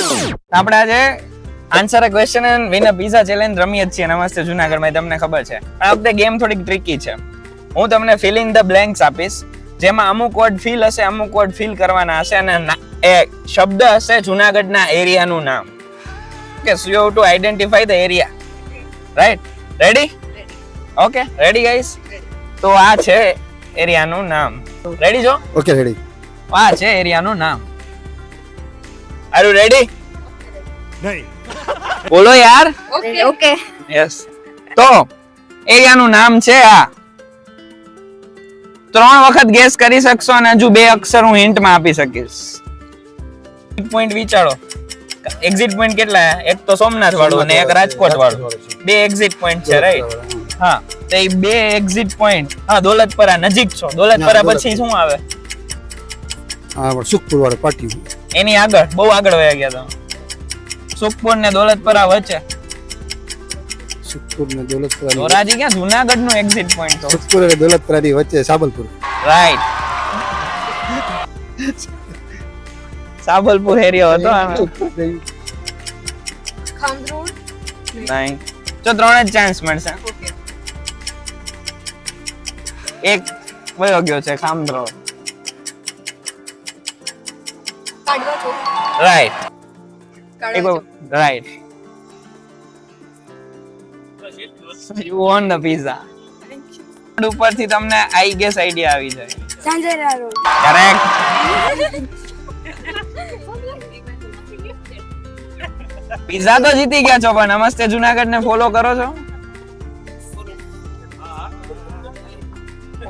આપણે આજે answer a question and win a pizza challenge રમીએ છીએ નમસ્તે જુનાગઢમાં. તમને ખબર છે આ વખતે ગેમ થોડીક ટ્રિકી છે. હું તમને ફિલ ઇન ધ બ્લેન્ક્સ આપીશ, જેમાં અમુક વર્ડ ફિલ હશે, અમુક વર્ડ ફિલ કરવાના હશે અને એ શબ્દ હશે જુનાગઢના એરિયાનું નામ. Okay, so you have to identify the area. Right? Ready? Okay, ready guys? તો આ છે એરિયાનું નામ. રેડી છો? Okay, ready. આ છે એરિયાનું નામ. Are you ready? નહીં. બોલો યાર. Okay okay yes. તો એરિયાનું નામ છે આ. 3 વખત ગેસ કરી શકશો અને હજુ 2 અક્ષર હું હિન્ટ માં આપી શકીશ. પોઈન્ટ વિચારો. એક્ઝિટ પોઈન્ટ કેટલા? એક તો સોમનાથ વાળું અને એક રાજકોટ વાળું. 2 એક્ઝિટ પોઈન્ટ છે, રાઈટ? હા, તો એ 2 એક્ઝિટ પોઈન્ટ. હા, દોલતપરા નજીક છો. દોલતપરા પછી શું આવે? હા, સુખપુર વાળો પાટી. એની આગળ, બહુ આગળ વયા ગયા તમે. સુખપુર ને દોલતપરા વચ્ચે. સુખપુર ને દોલતપરા. ધોરાજી ક્યાં? જુનાગઢ નું એક્ઝિટ પોઈન્ટ તો. સુખપુર અને દોલતપરા ની વચ્ચે સાબલપુર. રાઈટ. સાબલપુર એરિયા હતો આનો. ખામરોડ નહીં. તો 3 જ ચાન્સ મળશે. એક વયો ગયો છે ખામરો. કાઢવા છો રાઈટ. એક કાઢવા right. You won the pizza. ઉપરથી તમને આઈ ગેસ આઈડિયા આવી જાય. સાંજેરા રોડ કરેક્ટ. પિઝા તો જીતી ગયા છો, પણ નમસ્તે જુનાગઢ ને ફોલો કરો છો?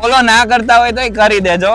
ફોલો ના કરતા હોય તો કરી દેજો.